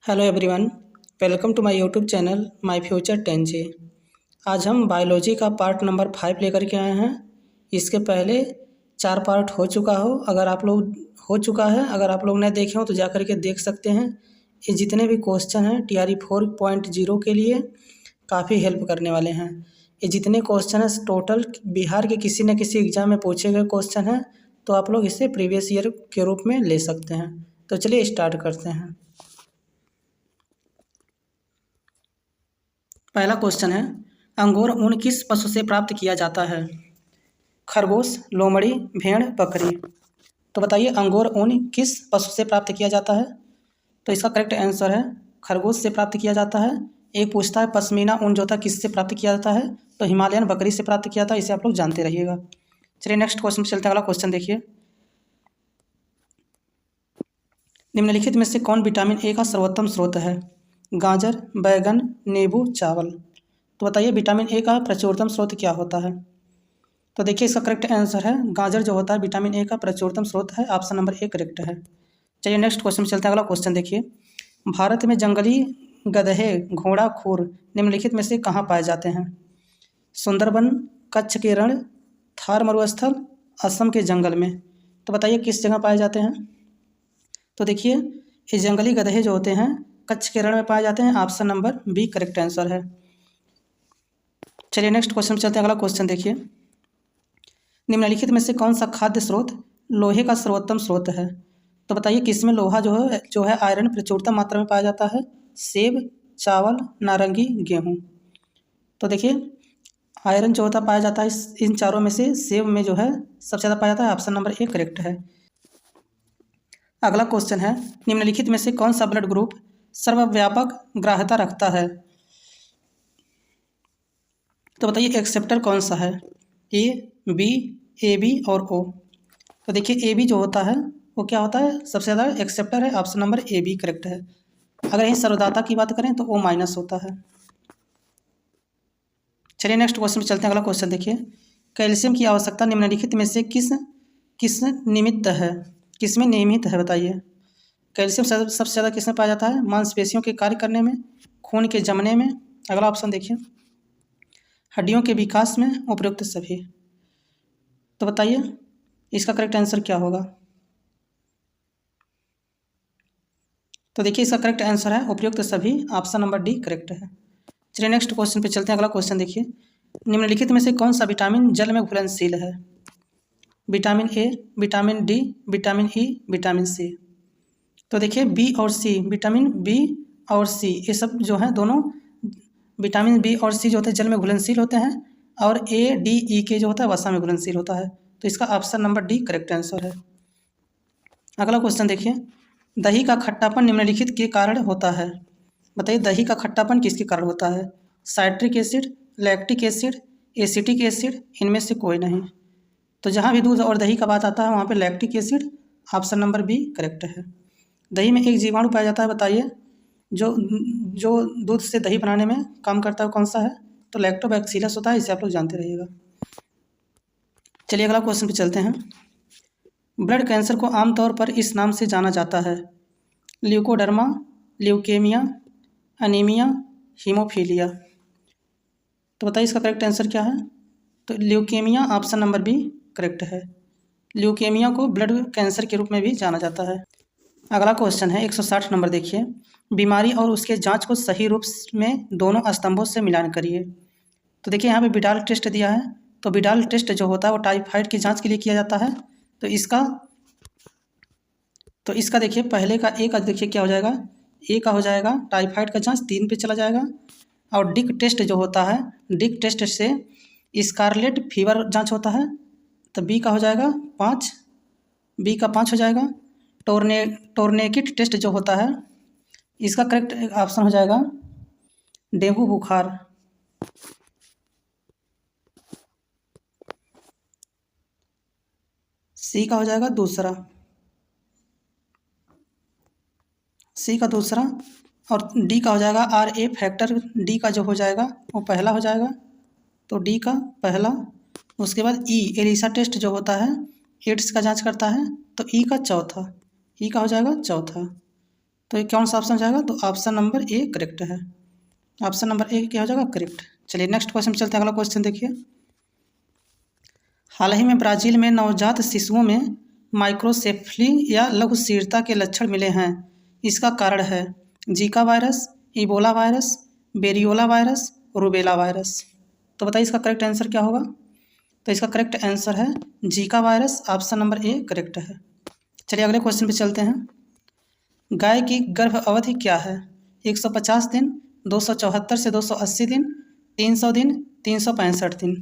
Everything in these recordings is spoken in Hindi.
Hello everyone, welcome to my YouTube channel my future 10J। आज हम बायोलॉजी का पार्ट नंबर 5 लेकर के आए हैं। इसके पहले 4 पार्ट हो चुका अगर आप लोग ने देखे हो तो जा कर के देख सकते हैं। ये जितने भी क्वेश्चन हैं TRE 4.0 के लिए काफ़ी हेल्प करने वाले हैं। ये जितने क्वेश्चन हैं टोटल बिहार के किसी न किसी एग्जाम में पूछे गए क्वेश्चन हैं, तो आप लोग इसे प्रीवियस ईयर के रूप में ले सकते हैं। तो चलिए स्टार्ट करते हैं। पहला क्वेश्चन है, अंगोर ऊन किस पशु से प्राप्त किया जाता है? खरगोश, लोमड़ी, भेड़, बकरी। तो बताइए अंगोर ऊन किस पशु से प्राप्त किया जाता है? तो इसका करेक्ट आंसर है खरगोश से प्राप्त किया जाता है। एक पूछता है पश्मीना ऊन जो होता है किससे प्राप्त किया जाता है? तो हिमालयन बकरी से प्राप्त किया जाता है। इसे आप लोग जानते रहिएगा। चलिए नेक्स्ट क्वेश्चन पे चलते हैं। अगला क्वेश्चन देखिए, निम्नलिखित में से कौन विटामिन ए का सर्वोत्तम स्रोत है? गाजर, बैगन, नींबू, चावल। तो बताइए विटामिन ए का प्रचुरतम स्रोत क्या होता है? तो देखिए इसका करेक्ट आंसर है गाजर जो होता है विटामिन ए का प्रचुरतम स्रोत है। ऑप्शन नंबर ए करेक्ट है। चलिए नेक्स्ट क्वेश्चन में चलते हैं। अगला क्वेश्चन देखिए, भारत में जंगली गधे, घोड़ा खुर निम्नलिखित में से कहाँ पाए जाते हैं? सुंदरबन, कच्छ के रण, थार मरुस्थल, असम के जंगल में। तो बताइए किस जगह पाए जाते हैं? तो देखिए ये जंगली गधे जो होते हैं कच्छ के रण में पाए जाते हैं। Option number B correct answer है। चलिए नेक्स्ट क्वेश्चन में चलते हैं। अगला क्वेश्चन देखिए, निम्नलिखित में से कौन सा खाद्य स्रोत लोहे का सर्वोत्तम स्रोत है? तो बताइए किसमें लोहा जो है आयरन प्रचुरतम मात्रा में पाया जाता है? सेब, चावल, नारंगी, गेहूँ। तो देखिए आयरन जो होता पाया जाता है इन चारों में से सेब में जो है सबसे ज़्यादा पाया जाता है। ऑप्शन नंबर ए करेक्ट है। अगला क्वेश्चन है, निम्नलिखित में से कौन सा ब्लड ग्रुप सर्वव्यापक ग्राह्यता रखता है? तो बताइए एक्सेप्टर कौन सा है? ए, बी, ए बी और ओ। तो देखिए ए बी जो होता है वो क्या होता है सबसे ज़्यादा एक्सेप्टर है। Option number A B correct है। अगर यहीं सर्वदाता की बात करें तो ओ माइनस होता है। चलिए नेक्स्ट क्वेश्चन में चलते हैं। अगला क्वेश्चन देखिए, कैल्शियम की आवश्यकता निम्नलिखित में से किस निमित्त है? किस में नियमित है बताइए? कैल्शियम सबसे ज़्यादा किस में पाया जाता है? मांसपेशियों के कार्य करने में, खून के जमने में। अगला ऑप्शन देखिए, हड्डियों के विकास में, उपयुक्त सभी। तो बताइए इसका करेक्ट आंसर क्या होगा? तो देखिए इसका करेक्ट आंसर है उपयुक्त सभी। ऑप्शन नंबर डी करेक्ट है। चलिए नेक्स्ट क्वेश्चन पे चलते हैं। अगला क्वेश्चन देखिए, निम्नलिखित में से कौन सा विटामिन जल में घुलनशील है? Vitamin A, vitamin D, vitamin E, vitamin C. तो देखिए बी और सी, विटामिन बी और सी ये सब जो है दोनों विटामिन बी और सी जो होते हैं जल में घुलनशील होते हैं, और ए डी ई के जो होता है वसा में घुलनशील होता है। तो इसका option number D correct answer है। अगला क्वेश्चन देखिए, दही का खट्टापन निम्नलिखित के कारण होता है। बताइए दही का खट्टापन किसके कारण होता है? Citric acid, lactic acid, acetic acid, इनमें से कोई नहीं। तो जहाँ भी दूध और दही का बात आता है वहाँ पे lactic acid. Option number B correct है। दही में एक जीवाणु पाया जाता है, बताइए जो जो दूध से दही बनाने में काम करता है कौन सा है? तो लैक्टोबैक्सीलस होता है। इसे आप लोग जानते रहिएगा। चलिए अगला क्वेश्चन पे चलते हैं। ब्लड कैंसर को आमतौर पर इस नाम से जाना जाता है? Leucoderma, leukaemia, anaemia, haemophilia. तो बताइए इसका करेक्ट आंसर क्या है? तो leukaemia option number B correct है। ल्यूकेमिया को ब्लड कैंसर के रूप में भी जाना जाता है। अगला क्वेश्चन है 160 नंबर देखिए, बीमारी और उसके जांच को सही रूप में दोनों स्तंभों से मिलान करिए। तो देखिए यहाँ पे बिडाल टेस्ट दिया है। तो बिडाल टेस्ट जो होता है वो टाइफाइड की जांच के लिए किया जाता है। तो इसका देखिए पहले का ए का देखिए क्या हो जाएगा? ए का हो जाएगा टाइफाइड का जांच 3 पे चला जाएगा। और डिक टेस्ट जो होता है, डिक टेस्ट से स्कारलेट फीवर जांच होता है। तो बी का हो जाएगा 5, बी का 5 हो जाएगा। टोर्नेकिट टेस्ट जो होता है इसका करेक्ट ऑप्शन हो जाएगा डेंगू बुखार। सी का हो जाएगा दूसरा, सी का दूसरा। और डी का हो जाएगा आर ए फैक्टर। डी का जो हो जाएगा वो पहला हो जाएगा। तो डी का पहला। उसके बाद ई एलिसा टेस्ट जो होता है एड्स का जांच करता है। तो ई का चौथा, ई का हो जाएगा चौथा। तो ये कौन सा ऑप्शन हो जाएगा? तो ऑप्शन नंबर ए करेक्ट है। ऑप्शन नंबर ए क्या हो जाएगा? करेक्ट। चलिए नेक्स्ट क्वेश्चन चलते हैं। अगला क्वेश्चन देखिए, हाल ही में ब्राज़ील में नवजात शिशुओं में माइक्रोसेफली या लघुशीरता के लक्षण मिले हैं। इसका कारण है Zika virus, Ebola virus, variola virus, rubella virus. तो बताइए इसका करेक्ट आंसर क्या होगा? तो इसका करेक्ट आंसर है Zika virus. Option number A correct है। चलिए अगले क्वेश्चन पे चलते हैं। गाय की गर्भ अवधि क्या है? 150 दिन, 274 से 280 दिन, 300 दिन, 365 दिन।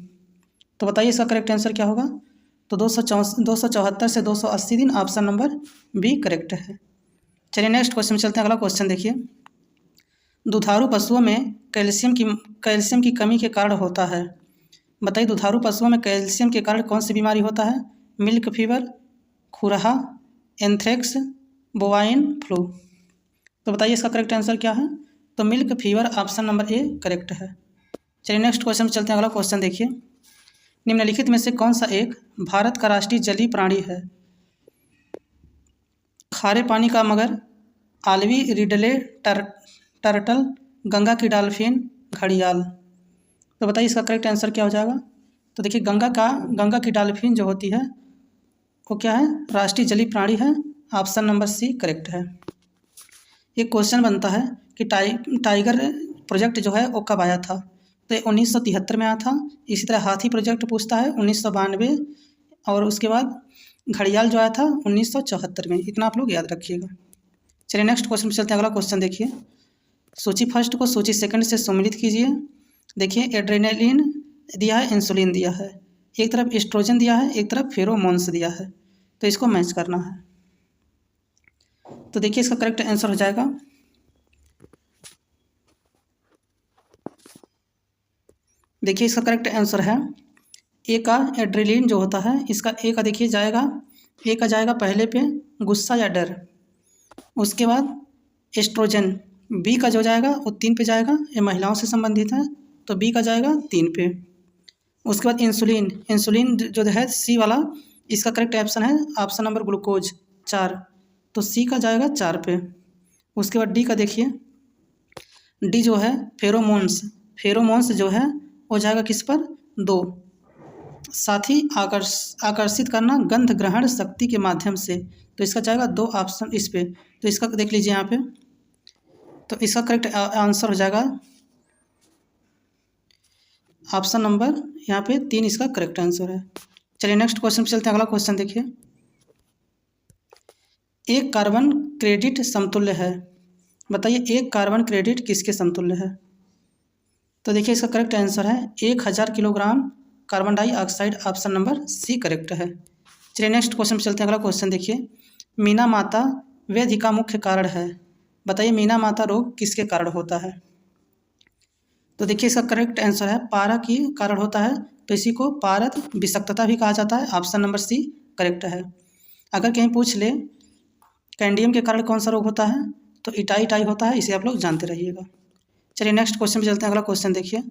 तो बताइए इसका करेक्ट आंसर क्या होगा? तो 274 से 280 दिन। ऑप्शन नंबर बी करेक्ट है। चलिए नेक्स्ट क्वेश्चन चलते हैं। अगला क्वेश्चन देखिए, दुधारू पशुओं में कैल्शियम की कमी के कारण होता है। बताइए दुधारू पशुओं में कैल्शियम के कारण कौन सी बीमारी होता है? मिल्क फीवर, खुरहा, एंथ्रेक्स, बोवाइन फ्लू। तो बताइए इसका करेक्ट आंसर क्या है? तो milk fever. Option number A correct है। चलिए नेक्स्ट क्वेश्चन चलते हैं। अगला क्वेश्चन देखिए, निम्नलिखित में से कौन सा एक भारत का राष्ट्रीय जलीय प्राणी है? खारे पानी का मगर, आलवी रिडले टर्टल, गंगा की डॉल्फिन, घड़ियाल। तो बताइए इसका करेक्ट आंसर क्या हो जाएगा? तो देखिए गंगा की डॉल्फिन जो होती है वो क्या है? राष्ट्रीय जलीय प्राणी है। ऑप्शन नंबर सी करेक्ट है। एक क्वेश्चन बनता है कि टाइगर प्रोजेक्ट जो है वो कब आया था? तो 1973 में आया था। इसी तरह हाथी प्रोजेक्ट पूछता है 1992, और उसके बाद घड़ियाल जो आया था 1974 में। इतना आप लोग याद रखिएगा। चलिए नेक्स्ट क्वेश्चन चलते हैं। अगला क्वेश्चन देखिए, सूची फर्स्ट को सूची सेकंड से सम्मिलित कीजिए। देखिए एड्रेनालिन दिया है, इंसुलिन दिया है, एक तरफ एस्ट्रोजन दिया है, एक तरफ फेरोमोन्स दिया है। तो इसको मैच करना है। तो देखिए इसका करेक्ट आंसर हो जाएगा, देखिए इसका करेक्ट आंसर है ए का एड्रेलिन जो होता है, इसका ए का देखिए जाएगा, ए का जाएगा पहले पे गुस्सा या डर। उसके बाद एस्ट्रोजन, बी का जो जाएगा वो 3 पे जाएगा, ये महिलाओं से संबंधित है तो बी का जाएगा 3 पे। उसके बाद इंसुलिन, इंसुलिन जो है सी वाला, इसका करेक्ट ऑप्शन है ऑप्शन नंबर ग्लूकोज 4, तो सी का जाएगा 4 पे। उसके बाद डी का देखिए, डी जो है फेरोमोन्स, फेरोमोन्स जो है वो जाएगा किस पर? 2। साथ ही आकर्षित करना गंध ग्रहण शक्ति के माध्यम से, तो इसका जाएगा 2 ऑप्शन इस पे। तो इसका देख लीजिए यहाँ पे, तो इसका करेक्ट आंसर हो जाएगा ऑप्शन नंबर यहाँ पे 3, इसका करेक्ट आंसर है। चलिए नेक्स्ट क्वेश्चन पे चलते हैं। अगला क्वेश्चन देखिए, एक कार्बन क्रेडिट समतुल्य है। बताइए एक कार्बन क्रेडिट किसके समतुल्य है? तो देखिए इसका करेक्ट आंसर है 1000 kilogram carbon dioxide. Option number C correct है। चलिए नेक्स्ट क्वेश्चन पे चलते हैं। अगला क्वेश्चन देखिए, मीना माता व्याधि का मुख्य कारण है। बताइए मीना माता रोग किसके कारण होता है? तो देखिए इसका करेक्ट आंसर है पारा की कारण होता है, तो इसी को पारद विषाक्तता भी कहा जाता है। ऑप्शन नंबर सी करेक्ट है। अगर कहीं पूछ ले कैंडियम के कारण कौन सा रोग होता है, तो इटाई होता है, इसे आप लोग जानते रहिएगा। चलिए नेक्स्ट क्वेश्चन पे चलते हैं। अगला क्वेश्चन देखिए,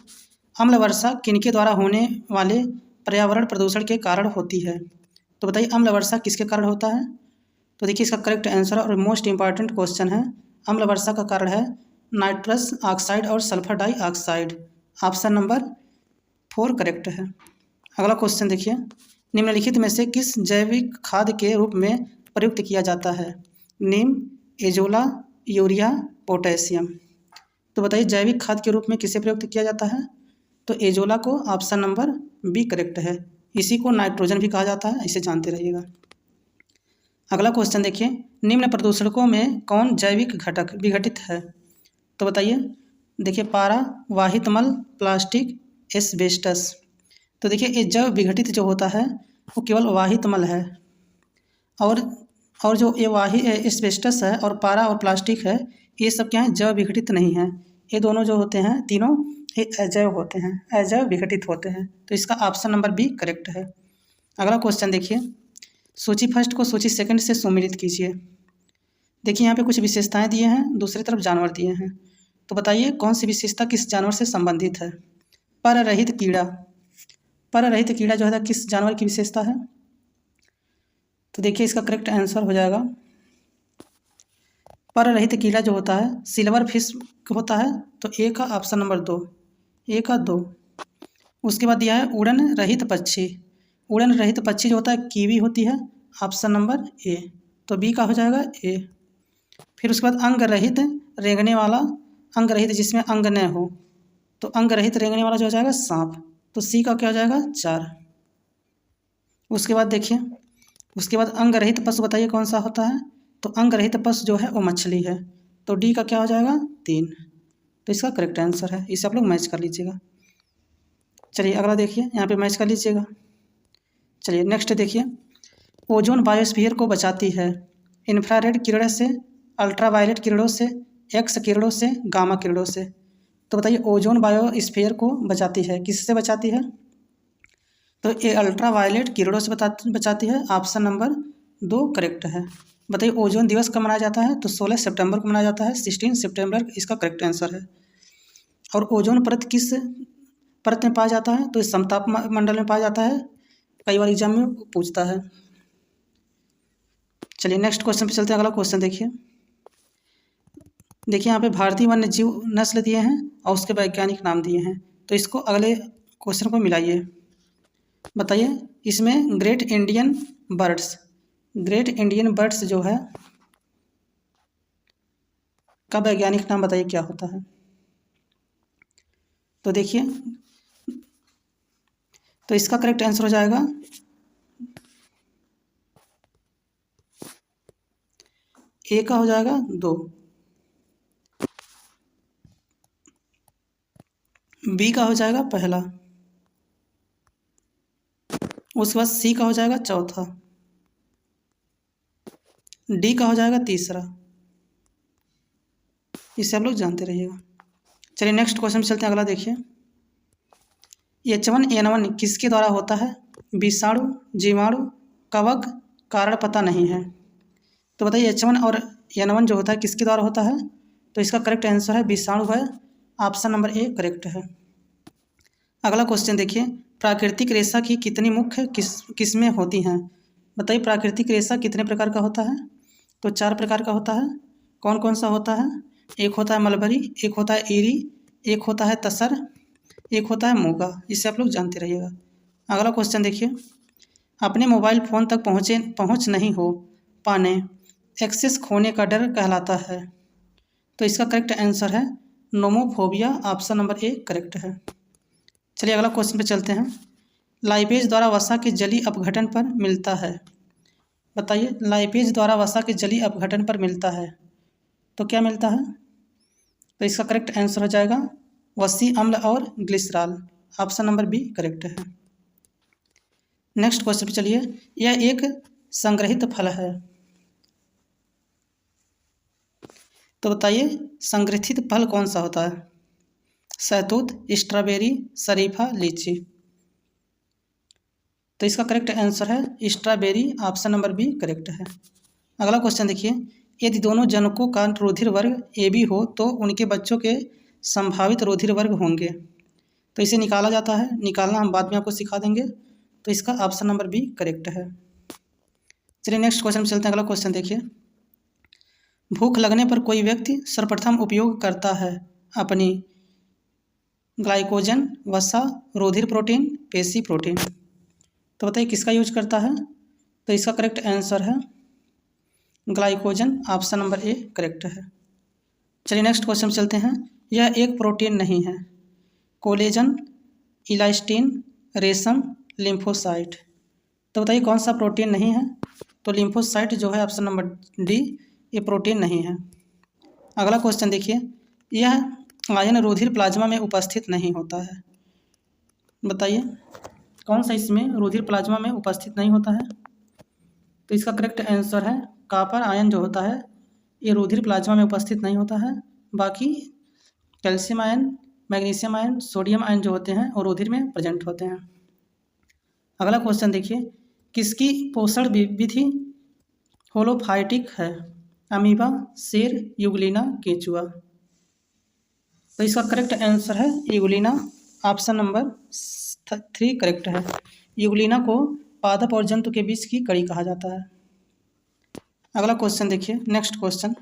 अम्ल वर्षा किनके द्वारा होने वाले पर्यावरण प्रदूषण के कारण होती है? तो बताइए अम्ल वर्षा किसके कारण होता है? तो देखिए इसका करेक्ट आंसर और मोस्ट इंपॉर्टेंट क्वेश्चन है, अम्ल वर्षा का कारण है नाइट्रस ऑक्साइड और sulphur dioxide. Option number 4 correct है। अगला क्वेश्चन देखिए, निम्नलिखित में से किस जैविक खाद के रूप में प्रयुक्त किया जाता है? नीम, एजोला, यूरिया, पोटेशियम। तो बताइए जैविक खाद के रूप में किसे प्रयुक्त किया जाता है? तो एजोला को। ऑप्शन नंबर बी करेक्ट है। इसी को नाइट्रोजन भी कहा जाता है, इसे जानते रहिएगा। अगला क्वेश्चन देखिए, निम्न प्रदूषकों में कौन जैविक घटक विघटित है? तो बताइए, देखिए पारा, वाहितमल, प्लास्टिक, एस्बेस्टस। तो देखिए ये जैव विघटित जो होता है वो केवल वाहितमल है, और जो ये एस्बेस्टस है और पारा और प्लास्टिक है, ये सब क्या है? जैव विघटित नहीं है। ये दोनों जो होते हैं तीनों ये अजैव होते हैं, अजैव विघटित होते हैं। तो इसका ऑप्शन नंबर बी करेक्ट है। अगला क्वेश्चन देखिए, सूची फर्स्ट को सूची सेकंड से सम्मिलित कीजिए। देखिए यहाँ पे कुछ विशेषताएं दिए हैं, दूसरी तरफ जानवर दिए हैं। तो बताइए कौन सी विशेषता किस जानवर से संबंधित है? पररहित कीड़ा, पररहित कीड़ा जो है किस जानवर की विशेषता है? तो देखिए इसका करेक्ट आंसर हो जाएगा पर रहित कीड़ा जो होता है सिल्वर फिश होता है, तो ए का ऑप्शन नंबर 2, ए का 2। उसके बाद दिया है उड़न रहित पक्षी। उड़न रहित पक्षी जो होता है कीवी होती है, ऑप्शन नंबर ए, तो बी का हो जाएगा ए। फिर उसके बाद अंग रहित रेंगने वाला, अंग रहित जिसमें अंग न हो, तो अंग रहित रेंगने वाला जो हो जाएगा सांप, तो सी का क्या हो जाएगा 4। उसके बाद देखिए, उसके बाद अंग रहित पशु बताइए कौन सा होता है, तो अंग रहित पशु जो है वो मछली है, तो डी का क्या हो जाएगा 3, तो इसका करेक्ट आंसर है। इसे आप लोग मैच कर लीजिएगा। चलिए अगला देखिए, यहाँ पे मैच कर लीजिएगा। चलिए नेक्स्ट देखिए, ओजोन बायोस्फीयर को बचाती है इंफ्रारेड किरणों से, अल्ट्रावायलेट किरणों से, एक्स किरणों से, गामा किरणों से। तो बताइए ओजोन बायोस्फीयर को बचाती है, किससे बचाती है, तो ये अल्ट्रावायलेट किरणों से बचाती है, ऑप्शन नंबर 2 करेक्ट है। बताइए ओजोन दिवस कब मनाया जाता है, तो 16 सितंबर को मनाया जाता है, 16 सितंबर इसका करेक्ट आंसर है। और ओजोन परत किस परत में पाया जाता है, तो इस समताप मंडल में पाया जाता है, कई बार एग्जाम में पूछता है। चलिए नेक्स्ट क्वेश्चन पे चलते हैं। अगला क्वेश्चन देखिए, यहाँ पे भारतीय वन्य जीव नस्ल दिए हैं और उसके वैज्ञानिक नाम दिए हैं, तो इसको अगले क्वेश्चन को मिलाइए। बताइए इसमें great Indian birds, great Indian birds जो है का वैज्ञानिक नाम बताइए क्या होता है। तो देखिए, तो इसका करेक्ट आंसर हो जाएगा ए का हो जाएगा 2, बी का हो जाएगा पहला, उसके बाद सी का हो जाएगा चौथा, डी का हो जाएगा तीसरा। इसे आप लोग जानते रहिएगा। चलिए नेक्स्ट क्वेश्चन में चलते हैं। अगला देखिए, H1N1 किसके द्वारा होता है, विषाणु, जीवाणु, कवक, कारण पता नहीं है। तो बताइए H1 और N1 जो होता है किसके द्वारा होता है, तो इसका करेक्ट आंसर है विषाणु है, ऑप्शन नंबर ए करेक्ट है। अगला क्वेश्चन देखिए, प्राकृतिक रेशा की कितनी मुख्य किस्में होती हैं। बताइए प्राकृतिक रेशा कितने प्रकार का होता है, तो 4 प्रकार का होता है। कौन कौन सा होता है, एक होता है मलबरी, एक होता है एरी, एक होता है तसर, एक होता है मूंगा। इसे आप लोग जानते रहिएगा। अगला क्वेश्चन देखिए, अपने मोबाइल फ़ोन तक पहुँच नहीं हो पाने एक्सेस खोने का डर कहलाता है, तो इसका करेक्ट आंसर है nomophobia, option number A correct है। चलिए अगला क्वेश्चन पे चलते हैं, लाइपेज द्वारा वसा के जलीय अपघटन पर मिलता है। बताइए लाइपेज द्वारा वसा के जलीय अपघटन पर मिलता है, तो क्या मिलता है, तो इसका करेक्ट आंसर हो जाएगा वसी अम्ल और glycerol, option number B correct है। नेक्स्ट क्वेश्चन पे चलिए, यह एक संग्रहित फल है, तो बताइए संग्रहित फल कौन सा होता है, सहतूत, स्ट्रॉबेरी, शरीफा, लीची। तो इसका करेक्ट आंसर है strawberry, option number B correct है। अगला क्वेश्चन देखिए, यदि दोनों जनकों का रुधिर वर्ग ए बी हो तो उनके बच्चों के संभावित रुधिर वर्ग होंगे, तो इसे निकाला जाता है, निकालना हम बाद में आपको सिखा देंगे, तो इसका ऑप्शन नंबर बी करेक्ट है। चलिए नेक्स्ट क्वेश्चन में चलते हैं। अगला क्वेश्चन देखिए, भूख लगने पर कोई व्यक्ति सर्वप्रथम उपयोग करता है अपनी ग्लाइकोजन, वसा, रुधिर प्रोटीन, पेशी प्रोटीन, तो बताइए किसका यूज करता है, तो इसका करेक्ट आंसर है glycogen, option number A correct है। चलिए नेक्स्ट क्वेश्चन में चलते हैं, यह एक प्रोटीन नहीं है, कोलेजन, इलास्टिन, रेशम, लिम्फोसाइट, तो बताइए कौन सा प्रोटीन नहीं है, तो लिम्फोसाइट जो है ऑप्शन नंबर डी, ये प्रोटीन नहीं है। अगला क्वेश्चन देखिए, यह आयन रुधिर प्लाज्मा में उपस्थित नहीं होता है। बताइए कौन सा इसमें रुधिर प्लाज्मा में उपस्थित नहीं होता है, तो इसका करेक्ट आंसर है कॉपर आयन जो होता है ये रुधिर प्लाज्मा में उपस्थित नहीं होता है, बाकी calcium ion, magnesium ion, sodium ion जो होते हैं और रुधिर में प्रेजेंट होते हैं। अगला क्वेश्चन देखिए, किसकी पोषण विधि होलोफाइटिक है, अमीबा, शेर, यूग्लिना, केंचुआ, तो इसका करेक्ट आंसर है यूग्लिना, ऑप्शन नंबर 3 करेक्ट है। यूग्लिना को पादप और जंतु के बीच की कड़ी कहा जाता है। अगला क्वेश्चन देखिए, नेक्स्ट क्वेश्चन,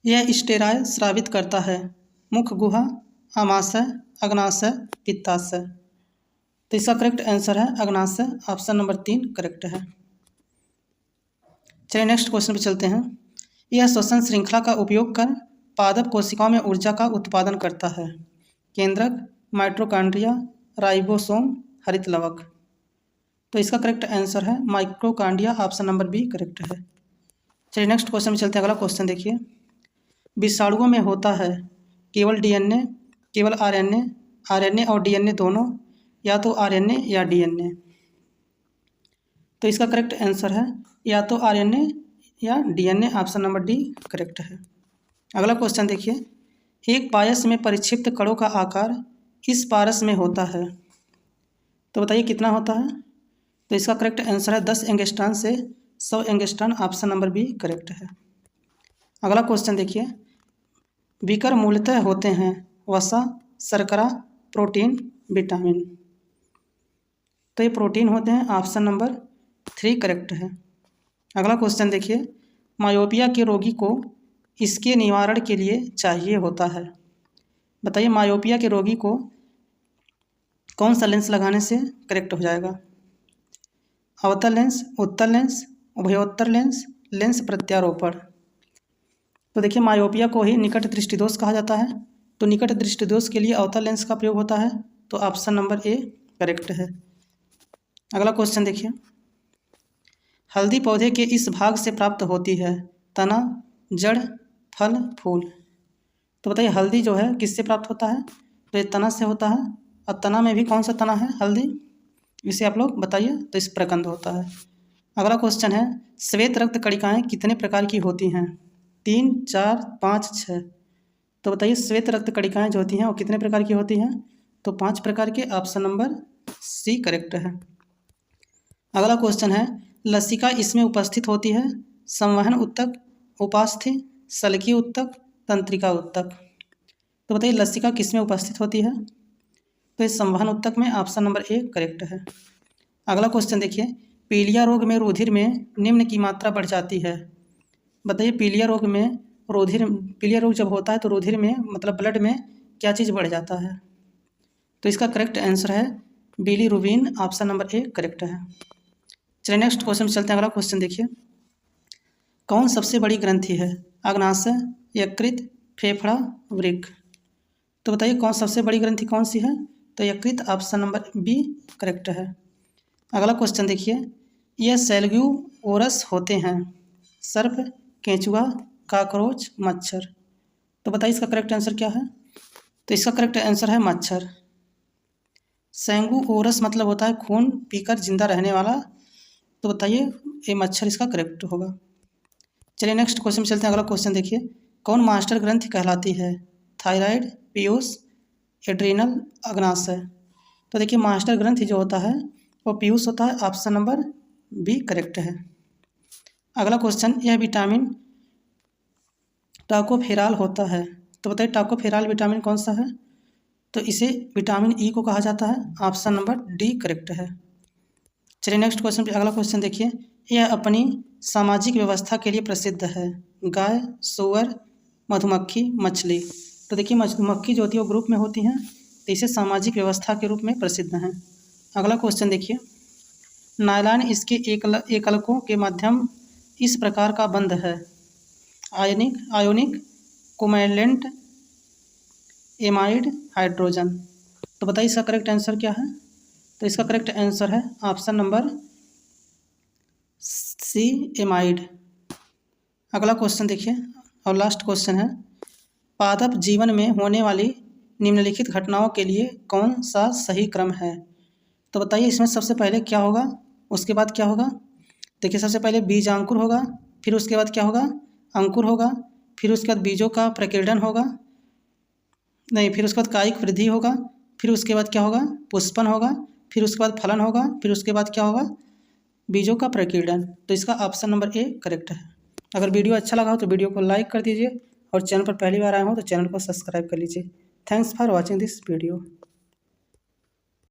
यह स्टेरॉय स्रावित करता है। मुख गुहा, आमाशय, अग्नाशय, पित्ताशय। तो इसका करेक्ट आंसर है अग्नाशय। ऑप्शन नंबर 3 करेक्ट है। चलिए नेक्स्ट क्वेश्चन पे चलते हैं। यह श्वसन श्रृंखला का उपयोग कर पादप कोशिकाओं में ऊर्जा का उत्पादन करता है। केंद्रक, माइटोकॉन्ड्रिया, राइबोसोम, हरित लवक। तो इसका करेक्ट आंसर है mitochondria. Option number B correct है। चलिए नेक्स्ट क्वेश्चन में चलते हैं। अगला क्वेश्चन देखिए। विषाणुओं में होता है केवल डीएनए, केवल आरएनए, आरएनए और डीएनए दोनों, या तो आरएनए या डीएनए। तो इसका करेक्ट आंसर है या तो आरएनए या DNA. Option number D correct है। अगला क्वेश्चन देखिए। एक पायस में परिक्षिप्त कणों का आकार इस पारस में होता है, तो बताइए कितना होता है। तो इसका करेक्ट आंसर है 10 एंगस्ट्रॉन से 100 angstrom. Option number B correct है। अगला क्वेश्चन देखिए। विकर मूलतः होते हैं वसा, शर्करा, प्रोटीन, विटामिन। तो ये प्रोटीन होते हैं। ऑप्शन नंबर 3 करेक्ट है। अगला क्वेश्चन देखिए। मायोपिया के रोगी को इसके निवारण के लिए चाहिए होता है, बताइए मायोपिया के रोगी को कौन सा लेंस लगाने से करेक्ट हो जाएगा। अवतल लेंस, उत्तल लेंस, उभयोत्तर लेंस, लेंस प्रत्यारोपण। तो देखिए मायोपिया को ही निकट दृष्टिदोष कहा जाता है, तो निकट दृष्टिदोष के लिए अवतल लेंस का प्रयोग होता है। तो ऑप्शन नंबर ए करेक्ट है। अगला क्वेश्चन देखिए। हल्दी पौधे के इस भाग से प्राप्त होती है, तना, जड़, फल, फूल। तो बताइए हल्दी जो है किससे प्राप्त होता है। तो ये तना से होता है। और तना में भी कौन सा तना है हल्दी, इसे आप लोग बताइए। तो इस प्रकंद होता है। अगला क्वेश्चन है। श्वेत रक्त कणिकाएँ कितने प्रकार की होती हैं। 3, 4, 5, 6। तो बताइए श्वेत रक्त कणिकाएँ जो होती हैं वो कितने प्रकार की होती हैं। तो 5 प्रकार के। ऑप्शन नंबर सी करेक्ट है। अगला क्वेश्चन है। लसिका इसमें उपस्थित होती है, संवहन उत्तक, उपास्थि, सल्कीय उत्तक, तंत्रिका उत्तक। तो बताइए लसिका किसमें उपस्थित होती है। तो इस संवहन उत्तक में। ऑप्शन नंबर ए करेक्ट है। अगला क्वेश्चन देखिए। पीलिया रोग में रुधिर में निम्न की मात्रा बढ़ जाती है, बताइए पीलिया रोग में पीलिया रोग जब होता है तो रुधिर में मतलब ब्लड में क्या चीज़ बढ़ जाता है। तो इसका करेक्ट आंसर है bilirubin. Option number A correct है। चलिए नेक्स्ट क्वेश्चन चलते हैं। अगला क्वेश्चन देखिए। कौन सबसे बड़ी ग्रंथि है, अग्नाशय, यकृत, फेफड़ा, वृक्क। तो बताइए कौन सबसे बड़ी ग्रंथि कौन सी है। तो यकृत। ऑप्शन नंबर बी करेक्ट है। अगला क्वेश्चन देखिए। यह सेल्यूओरस होते हैं, सर्प, केंचुआ, काकरोच, मच्छर। तो बताइए इसका करेक्ट आंसर क्या है। तो इसका करेक्ट आंसर है मच्छर। सेंगुओरस मतलब होता है खून पीकर जिंदा रहने वाला। तो बताइए ये मच्छर इसका करेक्ट होगा। चलिए नेक्स्ट क्वेश्चन में चलते हैं। अगला क्वेश्चन देखिए। कौन मास्टर ग्रंथि कहलाती है, थायराइड, पीयूष, एड्रीनल, अग्नाशय। तो देखिए मास्टर ग्रंथि जो होता है वो पीयूष होता है। ऑप्शन नंबर बी करेक्ट है। अगला क्वेश्चन। यह विटामिन टॉकोफेराल होता है, तो बताइए टॉकोफेराल विटामिन कौन सा है। तो इसे विटामिन ई को कहा जाता है। ऑप्शन नंबर डी करेक्ट है। चलिए नेक्स्ट क्वेश्चन पे। अगला क्वेश्चन देखिए। यह अपनी सामाजिक व्यवस्था के लिए प्रसिद्ध है, गाय, सूअर, मधुमक्खी, मछली। तो देखिए मधुमक्खी जो होती है वो ग्रुप में होती हैं, तो इसे सामाजिक व्यवस्था के रूप में प्रसिद्ध हैं। अगला क्वेश्चन देखिए। नायलॉन इसके एकलकों के माध्यम इस प्रकार का बंध है, आयोनिक, कोवैलेंट, एमाइड, हाइड्रोजन। तो बताइए इसका करेक्ट आंसर क्या है। तो इसका करेक्ट आंसर है ऑप्शन नंबर सी एमाइड। अगला क्वेश्चन देखिए और लास्ट क्वेश्चन है। पादप जीवन में होने वाली निम्नलिखित घटनाओं के लिए कौन सा सही क्रम है। तो बताइए इसमें सबसे पहले क्या होगा, उसके बाद क्या होगा। देखिए सबसे पहले बीज अंकुर होगा, फिर उसके बाद क्या होगा, अंकुर होगा, फिर उसके बाद बीजों का प्रकीर्णन होगा, नहीं फिर उसके बाद कायिक वृद्धि होगा, फिर उसके बाद क्या होगा, पुष्पन होगा, फिर उसके बाद फलन होगा, फिर उसके बाद क्या होगा, बीजों का प्रकीर्णन। तो इसका ऑप्शन नंबर ए करेक्ट है। अगर वीडियो अच्छा लगा हो तो वीडियो को लाइक कर दीजिए और चैनल पर पहली बार आए हो तो चैनल को सब्सक्राइब कर लीजिए। Thanks for watching this video.